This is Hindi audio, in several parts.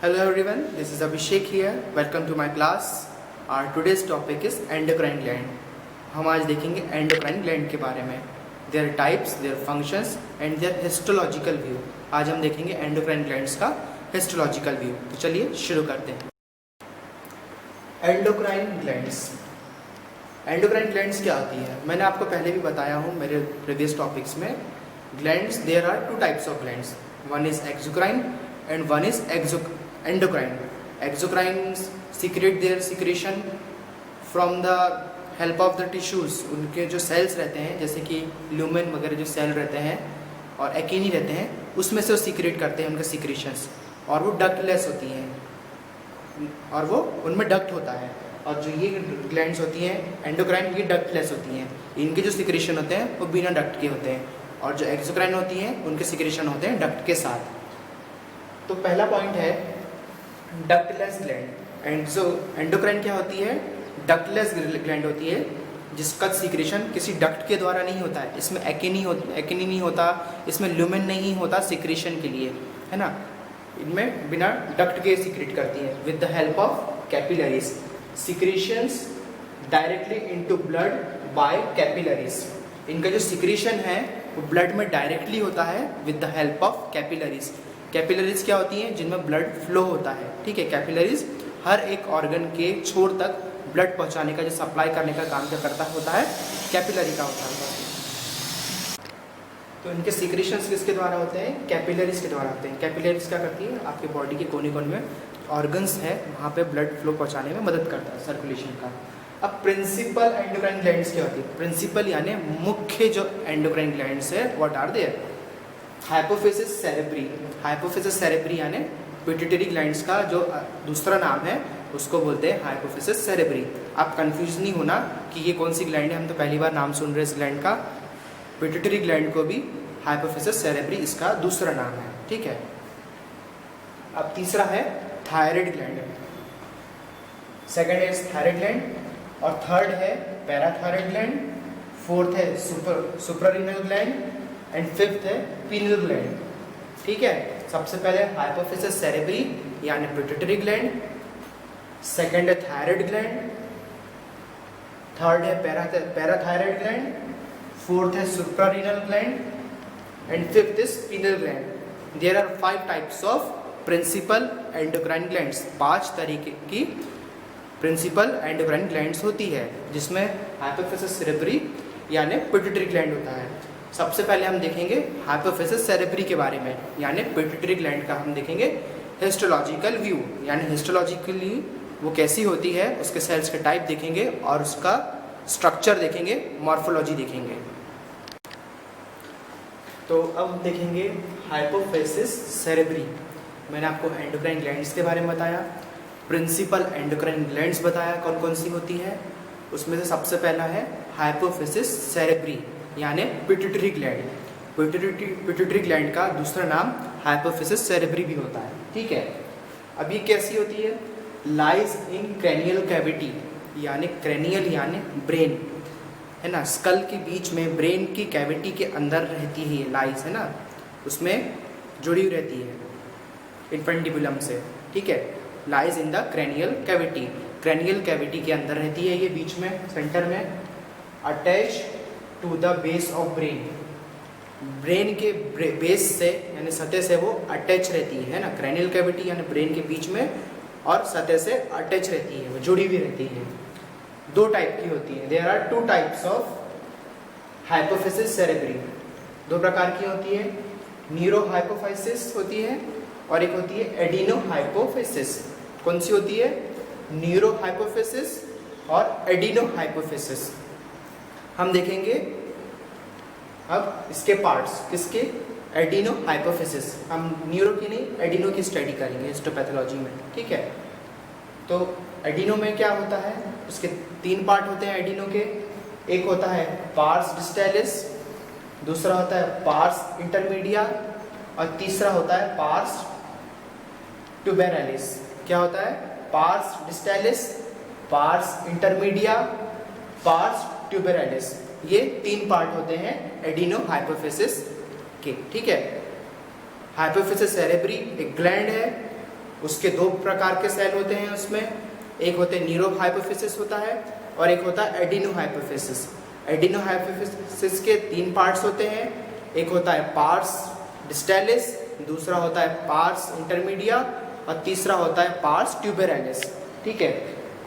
Hello everyone, this is Abhishek here. Welcome to my class. Our today's topic is endocrine gland. हम आज देखेंगे endocrine gland के बारे में, their types, their functions and their histological view. आज हम देखेंगे endocrine glands का histological view. तो चलिए शुरू करते हैं. Endocrine glands. Endocrine glands क्या होती है? मैंने आपको पहले भी बताया हूँ मेरे previous topics में. Glands, there are two types of glands. One is exocrine and one is endocrine. Exocrines secrete their secretion from the help of the tissues. उनके जो cells रहते हैं जैसे कि lumen वगैरह जो cell रहते हैं और acini रहते हैं उसमें से वो secrete करते हैं उनके secretions और वो ductless होती हैं और वो उनमें duct होता है. और जो ये glands होती हैं endocrine ये ductless होती हैं. इनके जो secretion होते हैं वो बिना duct के होते हैं और जो exocrine होती हैं उनके secretion होते हैं duct के साथ. तो पहला पॉइंट है डक्टलेस ग्लैंड. एंड जो एंडोक्राइन क्या होती है? डक्टलेस ग्लैंड होती है जिसका सिक्रेशन किसी डक्ट के द्वारा नहीं होता है. इसमें एक्नी नहीं होता, इसमें ल्यूमेन नहीं होता सिक्रेशन के लिए, है ना. इनमें बिना डक्ट के सिक्रेट करती है with the help of capillaries. Secretions directly into blood bye capillaries. इनका जो सिक्रेशन है वो ब्लड में डायरेक्टली होता है with the help of capillaries. Capillaries क्या होती हैं? जिनमें ब्लड फ्लो होता है. ठीक है, कैपिलरीज हर एक ऑर्गन के छोर तक ब्लड पहुंचाने का, जो सप्लाई करने का काम जो करता होता है कैपिलरी का होता है. तो इनके सीक्रेशंस किसके द्वारा होते हैं? कैपिलरीज के द्वारा होते हैं. कैपिलरीज क्या करती है? आपके बॉडी के कोने कोने में ऑर्गन्स है वहाँ पे ब्लड फ्लो पहुँचाने में मदद करता है, सर्कुलेशन का. अब प्रिंसिपल एंडोक्राइन ग्लैंड्स क्या होती है? प्रिंसिपल यानी मुख्य जो एंडोक्राइन ग्लैंड्स है what are there? Hypophysis cerebri. Hypophysis cerebri यानी पिट्यूटरी ग्लैंड्स का जो दूसरा नाम है उसको बोलते हैं हाइपोफिसिस सेरेब्री. आप कंफ्यूज नहीं होना कि ये कौन सी ग्लैंड है, हम तो पहली बार नाम सुन रहे हैं इस ग्लैंड का. पिट्यूटरी ग्लैंड को भी हाइपोफिसिस सेरेब्री इसका दूसरा नाम है. ठीक है. अब तीसरा है थायराइड ग्लैंड. सेकंड है थायराइड ग्लैंड और थर्ड है पैराथायराइड ग्लैंड. फोर्थ है सुप्रारीनल ग्लैंड एंड फिफ्थ है पीनल ग्लैंड. ठीक है. सबसे पहले हाइपोफिसिस सेरेब्री यानी पिट्यूटरी ग्लैंड, सेकंड है थायराइड ग्लैंड, थर्ड है पैराथायराइड ग्लैंड, फोर्थ है suprarenal gland and fifth is pineal gland. There are 5 types of principal endocrine glands. 5 तरीके की प्रिंसिपल एंडोक्राइन ग्लैंड्स होती है जिसमें हाइपोफिसिस सेरेब्री यानी पिट्यूटरी ग्लैंड होता है. सबसे पहले हम देखेंगे हाइपोफिसिस सेरेब्री के बारे में यानी पिट्यूटरी ग्लैंड का हम देखेंगे हिस्टोलॉजिकल व्यू. यानी हिस्टोलॉजिकली वो कैसी होती है, उसके सेल्स के टाइप देखेंगे और उसका स्ट्रक्चर देखेंगे, मॉर्फोलॉजी देखेंगे. तो अब देखेंगे हाइपोफिसिस सेरेब्री. मैंने आपको एंडोक्राइन ग्लैंड्स के बारे में बताया, प्रिंसिपल एंडोक्राइन ग्लैंड्स बताया कौन कौन सी होती है. उसमें से सबसे पहला है हाइपोफिसिस सेरेब्री यानी पिट्यूटरी ग्लैंड. पिट्यूटरी ग्लैंड का दूसरा नाम हाइपोफिसिस सेरेब्री भी होता है. ठीक है. अब ये कैसी होती है? लाइज इन क्रेनियल कैविटी यानी क्रेनियल यानी ब्रेन, है ना. स्कल के बीच में ब्रेन की कैविटी के अंदर रहती है ये लाइज, है ना, उसमें जुड़ी हुई रहती है इन्फेंटिबुलम से. ठीक है. Lies in the cranial cavity. Cranial cavity के अंदर रहती है ये, बीच में सेंटर में, attach to the base of brain. Brain के बेस से यानी सतह से वो अटैच रहती है ना. क्रेनियल कैविटी यानी ब्रेन के बीच में और सतह से अटैच रहती है, वो जुड़ी हुई रहती है. 2 टाइप की होती है. There are 2 types of hypophysis cerebri. 2 प्रकार की होती है. न्यूरो हाइपोफिसिस होती है और एक होती है एडिनो हाइपोफिसिस. कौन सी होती है? न्यूरो हाइपोफिसिस और एडिनो हाइपोफिसिस. हम देखेंगे अब इसके पार्ट्स. किसके? Adeno hypophysis. हम न्यूरो की नहीं एडिनो की स्टडी करेंगे हिस्टोपैथोलॉजी में. ठीक है. तो एडिनो में क्या होता है? उसके 3 पार्ट होते हैं एडिनो के. एक होता है पार्स डिस्टालिस, दूसरा होता है पार्स इंटरमीडिया और तीसरा होता है पार्स ट्यूबेरालिस. क्या होता है? Pars distalis, pars intermedia, pars tuberalis. ये 3 पार्ट होते हैं एडिनो हाइपोफिसिस के. ठीक है. हाइपोफिसिस सेरेब्री एक ग्लैंड है उसके दो प्रकार के सेल होते हैं उसमें, एक होते हैं न्यूरो हाइपोफिसिस होता है और एक होता है एडिनो हाइपोफिसिस। एडिनो हाइपोफिसिस के 3 पार्ट्स होते हैं, एक होता है पार्स डिस्टेलिस, दूसरा होता है पार्स इंटरमीडिया और तीसरा होता है पार्स ट्यूबेरालिस। ठीक है,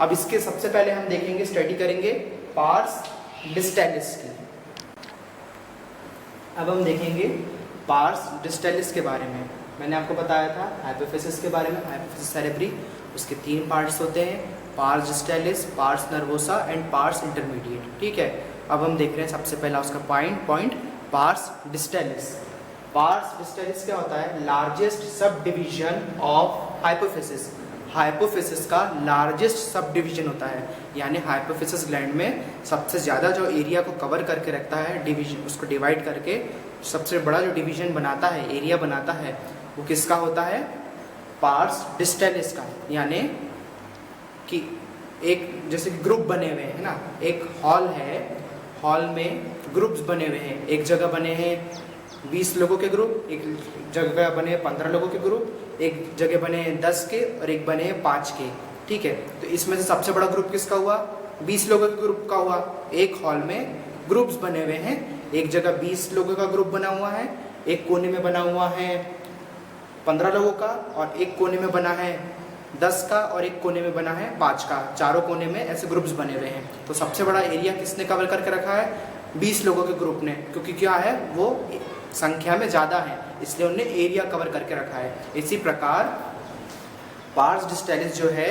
अब इसके सबसे पहले हम देखेंगे, स्टडी करेंगे पार्स डिस्टेलिस की। अब हम देखेंगे पार्स डिस्टेलिस के बारे में। मैंने आपको बताया था हाइपोफिसिस के बारे में, हाइपोफिसिस सेरेब्री, उसके 3 पार्ट्स होते हैं, pars distalis, pars nervosa and pars intermediate. ठीक है, अब हम देख रहे हैं सबसे पहला उसका point pars distalis. Pars distalis क्या होता है? Largest subdivision of hypophysis. Hypophysis का लार्जेस्ट सब डिवीजन होता है, यानी हाइपोफिसिस ग्लैंड में सबसे ज़्यादा जो एरिया को कवर करके रखता है, डिवीजन उसको डिवाइड करके सबसे बड़ा जो डिवीजन बनाता है, एरिया बनाता है, वो किसका होता है? पार्स डिस्टेलिस का। यानी कि एक जैसे ग्रुप बने हुए हैं ना, एक हॉल है, हॉल में ग्रुप्स बने हुए हैं, एक जगह बने हैं 20 लोगों के ग्रुप, एक जगह बने 15 लोगों के ग्रुप, एक जगह बने 10 के और एक बने 5 के। ठीक है, तो इसमें से सबसे बड़ा ग्रुप किसका हुआ? 20 लोगों के ग्रुप का हुआ। एक हॉल में ग्रुप्स बने हुए हैं, एक जगह 20 लोगों का ग्रुप बना हुआ है, एक कोने में बना हुआ है 15 लोगों का और एक कोने में बना है 10 का और एक कोने में बना है 5 का। चारों कोने में ऐसे ग्रुप्स बने हुए हैं। तो सबसे बड़ा एरिया किसने कवर करके रखा है? 20 लोगों के ग्रुप ने, क्योंकि क्या है, वो संख्या में ज़्यादा है, इसलिए उन्हें एरिया कवर करके रखा है। इसी प्रकार पार्स डिस्टेलिस जो है,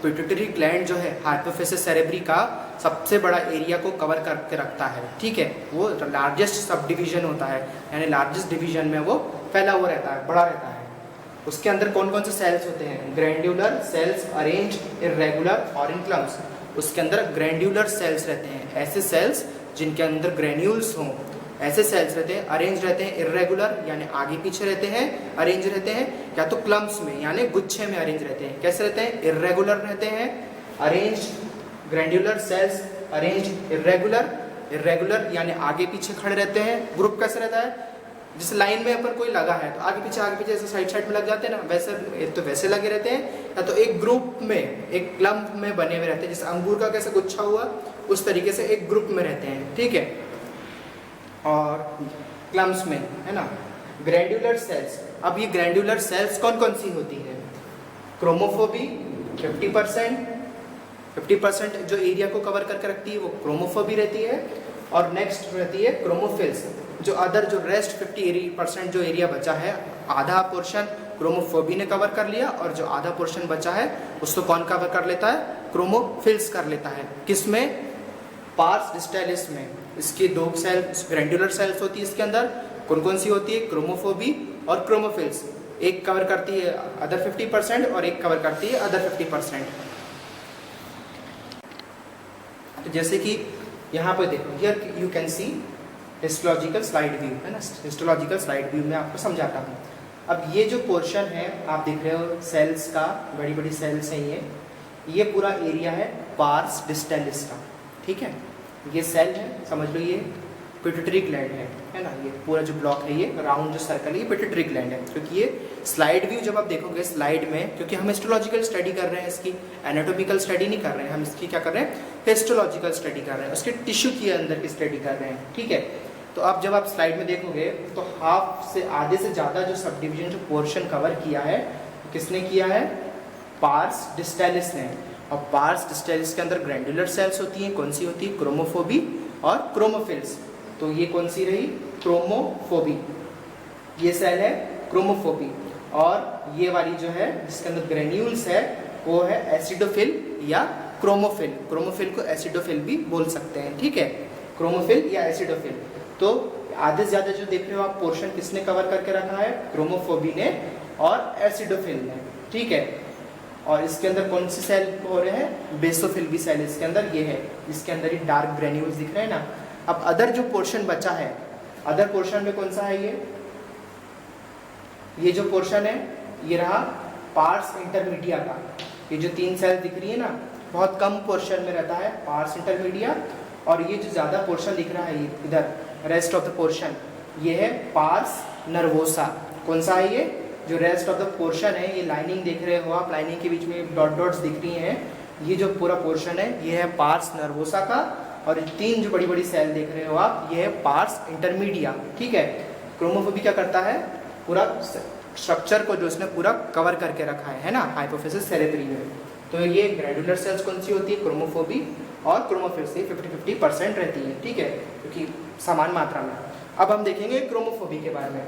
पिट्यूटरी ग्लैंड जो है हाइपोफिसिस सेरेब्री का सबसे बड़ा एरिया को कवर करके रखता है। ठीक है, वो लार्जेस्ट सब डिवीजन होता है, यानी लार्जेस्ट डिवीजन में वो फैला हुआ रहता है, बड़ा रहता है। उसके अंदर कौन कौन से सेल्स होते हैं? ग्रैंड्यूलर सेल्स अरेंज इर्रेगुलर और इन क्लम्स। उसके अंदर ग्रैंड्यूलर सेल्स रहते हैं, ऐसे सेल्स जिनके अंदर ग्रेन्यूल्स हों, ऐसे सेल्स रहते हैं। अरेंज रहते हैं इर्रेगुलर यानी आगे पीछे रहते हैं, अरेंज रहते हैं, या तो क्लम्स में यानी गुच्छे में अरेंज रहते हैं। कैसे रहते हैं? इर्रेगुलर रहते हैं। अरेंज ग्रैंड्यूलर सेल्स अरेंज इर्रेगुलर यानी आगे पीछे खड़े रहते हैं। ग्रुप कैसे रहता है? जैसे लाइन में अपन कोई लगा है तो आगे पीछे ऐसे साइड में लग जाते हैं ना, वैसे तो वैसे लगे रहते हैं, या तो एक ग्रुप में, एक क्लम्प में बने हुए रहते हैं। जैसे अंगूर का कैसे गुच्छा हुआ, उस तरीके से एक ग्रुप में रहते हैं। ठीक है, और क्लम्स में, है ना। ग्रैंड्यूलर सेल्स, अब ये ग्रैंड्यूलर सेल्स कौन कौन सी होती है? क्रोमोफोबी 50% जो एरिया को कवर करके रखती है वो क्रोमोफोबी रहती है। और नेक्स्ट रहती है क्रोमोफिल्स, जो अदर जो रेस्ट 50% जो एरिया बचा है, आधा पोर्शन क्रोमोफोबी ने कवर कर लिया और जो आधा पोर्शन बचा है उसको कौन कवर कर लेता है? क्रोमोफिल्स कर लेता है। किसमें? पार्स डिस्टेलिस में। इसकी 2 सेल्स ग्रैंड्यूलर सेल्स होती है इसके अंदर। कौन कौन सी होती है? क्रोमोफोबी और क्रोमोफिल्स। एक कवर करती है अदर 50% और एक कवर करती है अदर 50%। तो जैसे कि यहाँ पे देखो, here you can see histological slide view, है ना। हिस्टोलॉजिकल स्लाइड व्यू में आपको समझाता हूँ। अब ये जो पोर्शन है आप देख रहे हो सेल्स का, बड़ी बड़ी सेल्स हैं ये पूरा एरिया है पार्स डिस्टेलिस का। ठीक है, ये सेल है, समझ लो ये पिट्यूटरी ग्लैंड है ना। ये पूरा जो ब्लॉक है, ये राउंड जो सर्कल है, ये पिट्यूटरी ग्लैंड है। क्योंकि ये स्लाइड व्यू जब आप देखोगे स्लाइड में, क्योंकि हम हिस्टोलॉजिकल स्टडी कर रहे हैं, इसकी एनाटॉमिकल स्टडी नहीं कर रहे हैं हम, इसकी क्या कर रहे हैं? हिस्टोलॉजिकल स्टडी कर रहे हैं, उसके टिश्यू के अंदर की स्टडी कर रहे हैं। ठीक है, तो अब जब आप स्लाइड में देखोगे तो हाफ से आधे से ज़्यादा जो सब डिवीजन जो पोर्शन कवर किया है, किसने किया है? पार्स डिस्टेलिस ने। और पार्स डिस्टेलिस के अंदर ग्रैंड्यूलर सेल्स होती हैं। कौन सी होती है? क्रोमोफोबी और क्रोमोफिल्स। तो ये कौन सी रही? क्रोमोफोबी। ये सेल है क्रोमोफोबी। और ये वाली जो है जिसके अंदर ग्रेन्यूल्स है वो है एसिडोफिल या क्रोमोफिल। क्रोमोफिल को एसिडोफिल भी बोल सकते हैं। ठीक है, क्रोमोफिल या एसिडोफिल। तो आधे से ज़्यादा जो देख रहे हो आप पोर्शन किसने कवर करके रखा है? क्रोमोफोबी ने और एसिडोफिल ने। ठीक है, और इसके अंदर कौन सी सेल हो रहे हैं? बेसोफिल भी सेल इसके अंदर ये है, इसके अंदर ही डार्क ग्रेन्यूल्स दिख रहे हैं ना। अब अदर जो पोर्शन बचा है, अदर पोर्शन में कौन सा है? ये जो पोर्शन है ये रहा पार्स इंटरमीडिया का। ये जो 3 सेल दिख रही है ना, बहुत कम पोर्शन में रहता है पार्स इंटरमीडिया। और ये जो ज़्यादा पोर्शन दिख रहा है इधर रेस्ट ऑफ द पोर्शन, ये है पार्स नर्वोसा। कौन सा है ये? जो रेस्ट ऑफ द पोर्शन है, ये लाइनिंग देख रहे हो आप, लाइनिंग के बीच में डॉट डॉट्स दिख रही हैं, ये जो पूरा पोर्शन है ये है पार्स नर्वोसा का, और 3 जो बड़ी बड़ी सेल देख रहे हो आप, ये है पार्स इंटरमीडिया। ठीक है, क्रोमोफोबी क्या करता है, पूरा स्ट्रक्चर को जो इसने पूरा कवर करके रखा है ना, हाइपोफिसिस सेरेब्री में। तो ये ग्रैंडुलर सेल्स कौन सी होती है, क्रोमोफोबी, और क्रोमोफिल्स 50-50% रहती है। ठीक है, क्योंकि समान मात्रा में। अब हम देखेंगे क्रोमोफोबी के बारे में।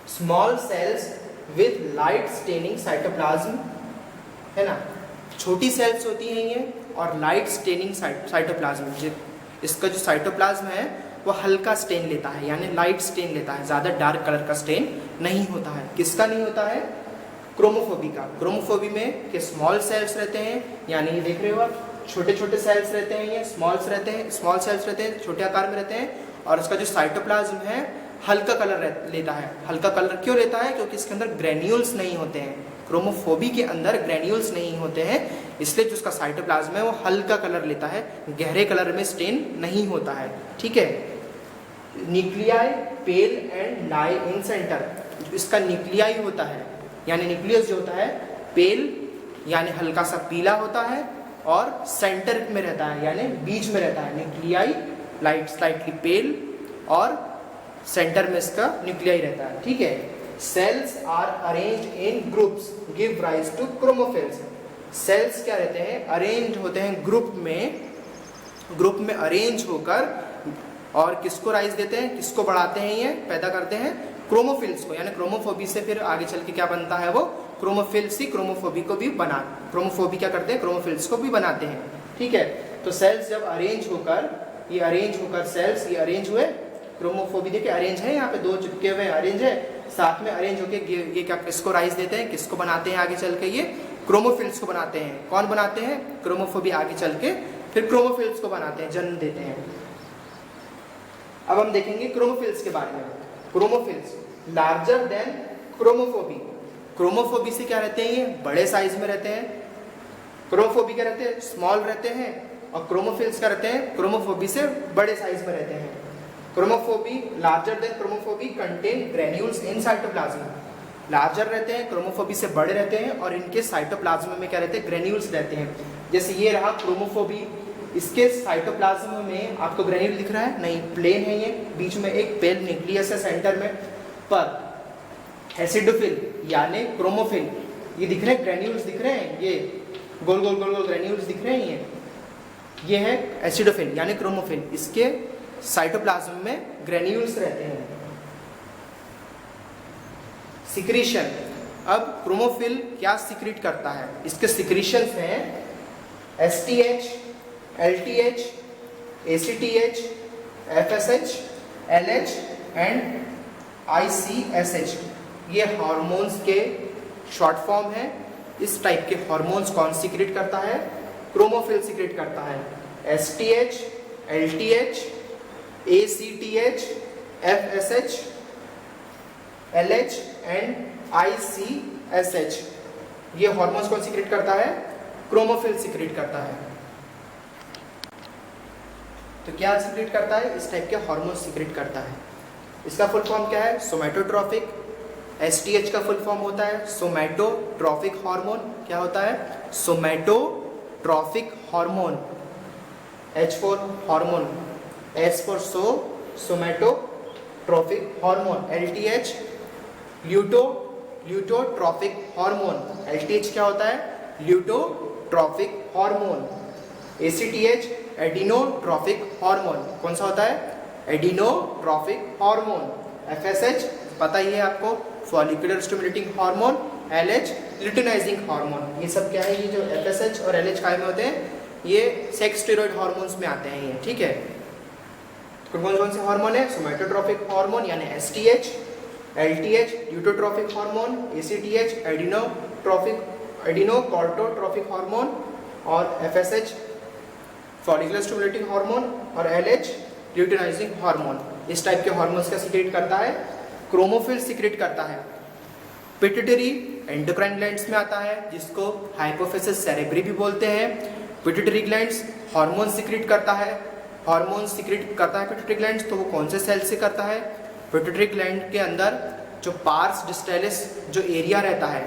Small cells with light staining cytoplasm, है ना, छोटी सेल्स होती हैं ये, और लाइट स्टेनिंग साइटोप्लाज्म। इसका जो साइटोप्लाज्म है वो हल्का स्टेन लेता है, यानी लाइट स्टेन लेता है, ज़्यादा डार्क कलर का स्टेन नहीं होता है। किसका नहीं होता है, क्रोमोफोबी का। क्रोमोफोबी में के स्मॉल सेल्स रहते हैं, यानी ये देख रहे हो आप, छोटे छोटे सेल्स रहते हैं, ये स्मॉल सेल्स रहते हैं, छोटे आकार में रहते हैं, और इसका जो साइटोप्लाज्म है हल्का कलर लेता है। हल्का कलर क्यों लेता है, क्योंकि इसके अंदर ग्रेन्यूल्स नहीं होते हैं। क्रोमोफोबी के अंदर ग्रेन्यूल्स नहीं होते हैं, इसलिए जो उसका साइटोप्लाज्म है वो हल्का कलर लेता है, गहरे कलर में स्टेन नहीं होता है। ठीक है, nuclei pale and lie in centre. इसका न्यूक्लियाई होता है, यानी न्यूक्लियस जो होता है पेल यानी हल्का सा पीला होता है, और सेंटर में रहता है यानी बीच में रहता है। न्यूक्लियाई लाइट स्लाइटली पेल, और सेंटर में इसका न्यूक्लियाई रहता है। ठीक है, cells are arrange in groups give rise to chromophils. Cells क्या रहते हैं, अरेंज होते हैं ग्रुप में अरेंज होकर, और किसको राइज देते हैं, किसको बढ़ाते हैं, ये पैदा करते हैं क्रोमोफिल्स को। यानी क्रोमोफोबी से फिर आगे चल के क्या बनता है, वो क्रोमोफिल्स ही क्रोमोफोबी को भी क्रोमोफोबी क्या करते हैं, क्रोमोफिल्स को भी बनाते हैं। ठीक है, तो सेल्स जब अरेंज होकर सेल्स ये अरेंज हुए, क्रोमोफोबी देखिए अरेंज है, यहाँ पे 2 चिपके हुए अरेंज है, साथ में अरेंज होके ये क्या किसको राइज देते हैं, किसको बनाते हैं आगे चल के, ये क्रोमोफिल्स को बनाते हैं। कौन बनाते हैं, क्रोमोफोबी आगे चल के फिर क्रोमोफिल्स को बनाते हैं, जन्म देते हैं। अब हम देखेंगे क्रोमोफिल्स के बारे में। क्रोमोफिल्स लार्जर देन क्रोमोफोबी। क्रोमोफोबी से क्या रहते हैं, ये बड़े साइज में रहते हैं, क्रोमोफोबी क्या रहते हैं, स्मॉल रहते हैं, और क्रोमोफिल्स क्या रहते हैं, क्रोमोफोबी से बड़े साइज में रहते हैं। Chromophobe larger than chromophobe contain granules in cytoplasm. Larger रहते हैं, क्रोमोफोबी से बड़े रहते हैं, और इनके साइटोप्लाज्म में क्या रहते हैं, ग्रेन्यूल्स रहते हैं। जैसे ये रहा क्रोमोफोबी, इसके साइटोप्लाज्म में आपको ग्रेन्यूल दिख रहा है, नहीं, प्लेन है ये, बीच में एक पेल न्यूक्लियस है सेंटर में, पर एसिडोफिल यानी क्रोमोफिल, ये दिख रहे हैं ग्रेन्यूल्स दिख रहे हैं, ये गोल गोल ग्रेन्यूल्स दिख रहे हैं, ये है एसिडोफिल यानी क्रोमोफिल। इसके साइटोप्लाज्म में ग्रेन्यूल्स रहते हैं। सिक्रीशन, अब क्रोमोफिल क्या सिक्रीट करता है, इसके सिक्रीशंस हैं STH, LTH, ACTH, FSH, LH and ICSH। ये हार्मोन्स के शॉर्ट फॉर्म है। इस टाइप के हार्मोन्स कौन सिक्रीट करता है, क्रोमोफिल सिक्रीट करता है। STH, LTH, ACTH, FSH, LH and ICSH, ये हार्मोन्स कौन सिक्रीट करता है, क्रोमोफिल सिक्रीट करता है। तो क्या सिक्रीट करता है, इस टाइप के हार्मोन्स सिक्रीट करता है। इसका फुल फॉर्म क्या है, सोमैटोट्रॉफिक। STH का फुल फॉर्म होता है सोमैटोट्रॉफिक हार्मोन। क्या होता है, somatotrophic hormone. H for hormone, S for somatotrophic hormone. LTH luteotrophic hormone. LTH क्या होता है, luteotrophic hormone. ACTH adenotrophic hormone. कौन सा होता है, एडिनोट्रॉफिक हार्मोन। FSH पता ही है आपको, follicular stimulating hormone. LH luteinising hormone. ये सब क्या है, ये जो FSH और LH काय में होते हैं, ये सेक्स स्टेरॉइड हार्मोन्स में आते हैं ये। ठीक है, तो कौन से हार्मोन है, सोमैटोट्रॉफिक हार्मोन यानी STH, LTH luteotrophic hormone, ACTH adenocorticotrophic hormone, और FSH फॉलिकुलर स्टिमुलेटिंग हार्मोन, और LH ल्यूटिनाइजिंग हार्मोन। इस टाइप के हार्मोन्स का सीक्रेट करता है, क्रोमोफिल सीक्रेट करता है। पिट्यूटरी एंडोक्राइन ग्लैंड्स में आता है, जिसको हाइपोफिसिस सेरेब्री भी बोलते हैं। पिट्यूटरी ग्लैंड्स हार्मोन सीक्रेट करता है, पिट्यूटरी ग्लैंड्स। तो वो कौन से सेल से करता है, पिट्यूटरी ग्लैंड के अंदर जो पार्स डिस्टेलिस जो एरिया रहता है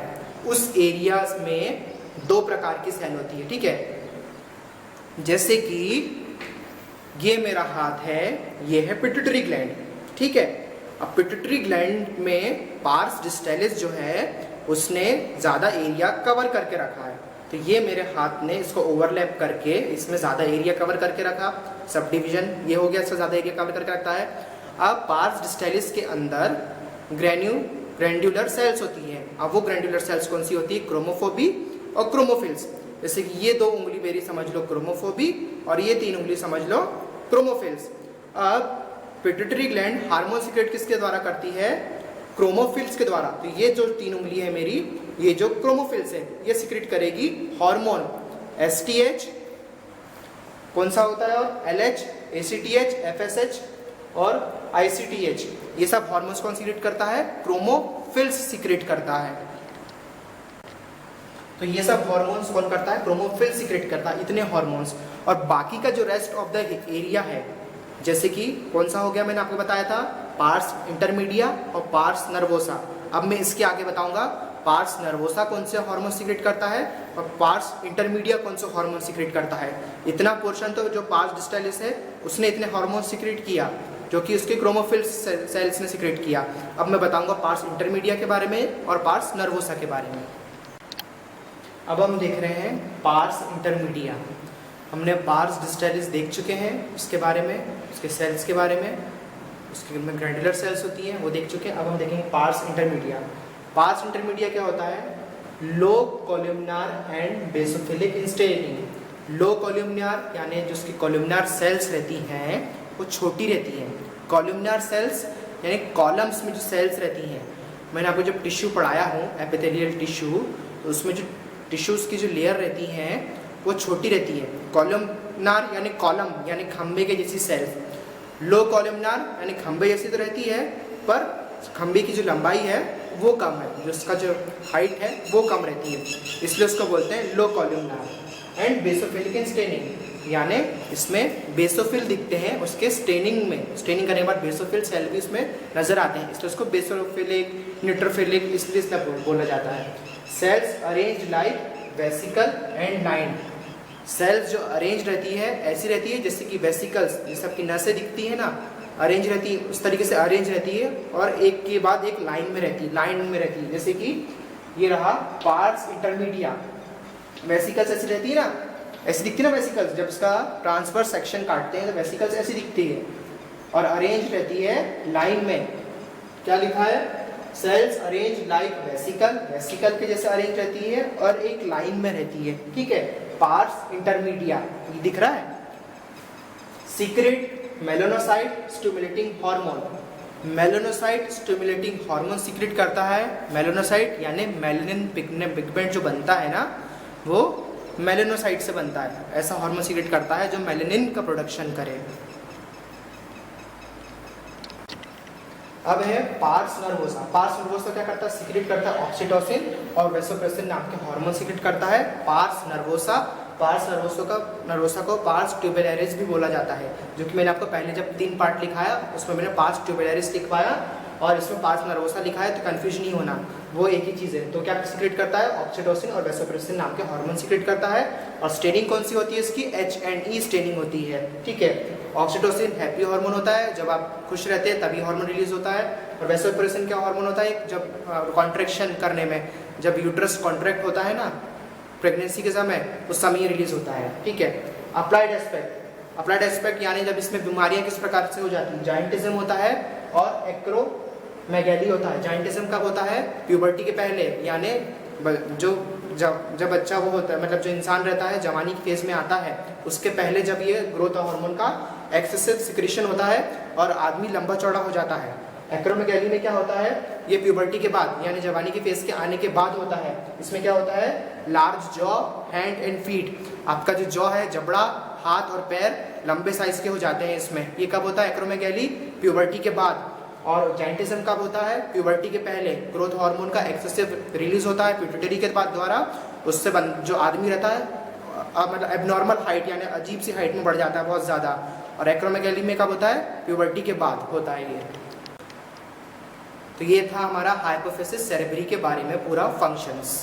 उस एरिया में 2 प्रकार की सेल होती है, ठीक है। जैसे कि ये मेरा हाथ है, ये है पिट्यूटरी ग्लैंड, ठीक है। अब पिट्यूटरी ग्लैंड में पार्स डिस्टेलिस जो है उसने ज़्यादा एरिया कवर करके रखा है, तो ये मेरे हाथ ने इसको ओवरलैप करके इसमें ज़्यादा एरिया कवर करके रखा, सब डिवीजन ये हो गया, इससे ज़्यादा एरिया कवर करके रखता है। अब पार्स डिस्टेलिस के अंदर ग्रैंड्यूलर सेल्स होती हैं। अब वो ग्रैंड्यूलर सेल्स कौन सी होती है? क्रोमोफोबी और क्रोमोफिल्स। जैसे कि ये 2 उंगली मेरी समझ लो क्रोमोफोबी और ये 3 उंगली समझ लो क्रोमोफिल्स। अब पिट्यूटरी ग्लैंड हार्मोन सीक्रेट किसके द्वारा करती है? क्रोमोफिल्स के द्वारा। तो ये जो 3 उंगली है मेरी, ये जो क्रोमोफिल्स है ये सीक्रेट करेगी हार्मोन एसटीएच, कौन सा होता है, और एलएच, एसीटीएच, एफएसएच और आईसीटीएच। ये सब हार्मोन्स कौन सीक्रेट करता है? क्रोमोफिल्स सीक्रेट करता है। तो ये सब हार्मोन्स कौन करता है? क्रोमोफिल सीक्रेट करता है, इतने हार्मोन्स। और बाकी का जो रेस्ट ऑफ द एरिया है, जैसे कि कौन सा हो गया, मैंने आपको बताया था पार्स इंटरमीडिया और पार्स नर्वोसा। अब मैं इसके आगे बताऊंगा पार्स नर्वोसा कौन से हार्मोन सीक्रेट करता है और पार्स इंटरमीडिया कौन से हार्मोन सीक्रेट करता है। इतना पोर्शन तो जो पार्स डिस्टेलिस है उसने इतने हार्मोन सीक्रेट किया जो कि उसके क्रोमोफिल सेल्स ने सीक्रेट किया। अब मैं बताऊंगा पार्स इंटरमीडिया के बारे में और पार्स नर्वोसा के बारे में। अब हम देख रहे हैं पार्स इंटरमीडिया। हमने पार्स डिस्टेलिस देख चुके हैं, उसके बारे में, उसके सेल्स के बारे में, उसके में ग्रैंडुलर सेल्स होती हैं वो देख चुके हैं। अब हम देखेंगे पार्स इंटरमीडिया। पार्स इंटरमीडिया क्या होता है? Low columnar and basophilic in staining. Low columnar यानी जो उसकी कॉलमनार सेल्स रहती हैं वो छोटी रहती हैं। कॉलमनार सेल्स यानी कॉलम्स में जो सेल्स रहती हैं, मैंने आपको जब टिश्यू पढ़ाया हूँ एपिथेलियल टिश्यू, तो उसमें जो टिश्यूज़ की जो लेयर रहती हैं वो छोटी रहती है। कॉलमनार यानी कॉलम यानी खंबे के जैसी सेल्स। लो कॉलमनार यानी खंबे जैसी तो रहती है पर खंबे की जो लंबाई है वो कम है, जो उसका जो हाइट है वो कम रहती है, इसलिए उसको बोलते हैं low columnar. And basophilic in staining यानी इसमें बेसोफिल दिखते हैं उसके स्टेनिंग में। स्टेनिंग करने के बाद बेसोफिल सेल भी उसमें नजर आते हैं, इसलिए उसको बेसोफिलिक, न्यूट्रोफिलिक इसलिए बोला जाता है। Cells arrange like vesicle and line. Cells जो अरेंज रहती है ऐसी रहती है जैसे कि वेसिकल्स, जैसे आपकी नसें दिखती है ना, अरेंज रहती है, उस तरीके से अरेंज रहती है और एक के बाद एक लाइन में रहती है, जैसे कि ये रहा पार्स इंटरमीडिया। वेसिकल्स ऐसी रहती है ना, ऐसी दिखती है ना वेसिकल्स, जब इसका ट्रांसफर सेक्शन काटते हैं तो वेसिकल्स ऐसी दिखती है और अरेंज रहती है लाइन में। क्या लिखा है? Cells arrange like vesicle, vesicle के जैसे अरेंज रहती है और एक लाइन में रहती है, ठीक है। पार्स इंटरमीडिया ये दिख रहा है। Secret melanocyte stimulating hormone. Melanocyte stimulating hormone secrete करता है। मेलानोसाइट यानी मेलानिन पिगमेंट जो बनता है ना वो मेलानोसाइट से बनता है, ऐसा हार्मोन सीक्रेट करता है जो मेलानिन का प्रोडक्शन करे। अब है पार्स नर्वोसा। पार्स नर्वोसा क्या करता है? सीक्रेट करता है ऑक्सीटोसिन और वेसोप्रेसिन नाम के हार्मोन सीक्रेट करता है। पार्स नर्वोसा, पार्स नर्वोसा को पार्स ट्यूबुलरिस भी बोला जाता है, जो कि मैंने आपको पहले जब 3 पार्ट लिखाया उसमें मैंने पार्स ट्यूबुलरिस लिखवाया और इसमें पार्स नर्वोसा लिखा है, तो कंफ्यूज नहीं होना, वो एक ही चीज़ है। तो क्या सीक्रेट करता है? ऑक्सीटोसिन और वेसोप्रेसिन नाम के हार्मोन सीक्रेट करता है। और स्टेनिंग कौन सी होती है इसकी? H&E स्टेनिंग होती है, ठीक है। ऑक्सीटोसिन हैप्पी हार्मोन होता है, जब आप खुश रहते हैं तभी हार्मोन रिलीज होता है। और वेसोप्रेसिन क्या हार्मोन होता है? जब कॉन्ट्रैक्शन करने में, जब यूट्रस कॉन्ट्रैक्ट होता है ना प्रेगनेंसी के समय, उस समय रिलीज होता है, ठीक है। अप्लाइड एस्पेक्ट, अप्लाइड एस्पेक्ट यानी जब इसमें बीमारियां किस प्रकार से हो जाती हैं? जाइंटिज्म होता है और एक्रोमेगैली होता है। जाइंटिज्म कब होता है? प्यूबर्टी के पहले, यानी जब बच्चा वो होता है, मतलब जो इंसान रहता है जवानी की फेज में आता है उसके पहले जब ये ग्रोथ हार्मोन का एक्सेसिव सिक्रीशन होता है और आदमी लंबा चौड़ा हो जाता है। एक्रोमेगैली में क्या होता है? ये प्यूबर्टी के बाद यानी जवानी की फेज के आने के बाद होता है। इसमें क्या होता है? Large jaw, hand and feet. आपका जो जॉ है, जबड़ा, हाथ और पैर लंबे साइज के हो जाते हैं इसमें। ये कब होता है एक्रोमेगैली? प्यूबर्टी के बाद। और जाइंटिज्म कब होता है? प्यूबर्टी के पहले। ग्रोथ हार्मोन का एक्सेसिव रिलीज होता है पिट्यूटरी के बाद द्वारा, उससे जो आदमी रहता है मतलब एबनॉर्मल हाइट यानी अजीब सी हाइट में बढ़ जाता है बहुत ज़्यादा। और एक्रोमेगैली में कब होता है? प्यूबर्टी के बाद होता है ये। तो ये था हमारा हाइपोफिसिस सेरेब्री के बारे में पूरा फंक्शंस।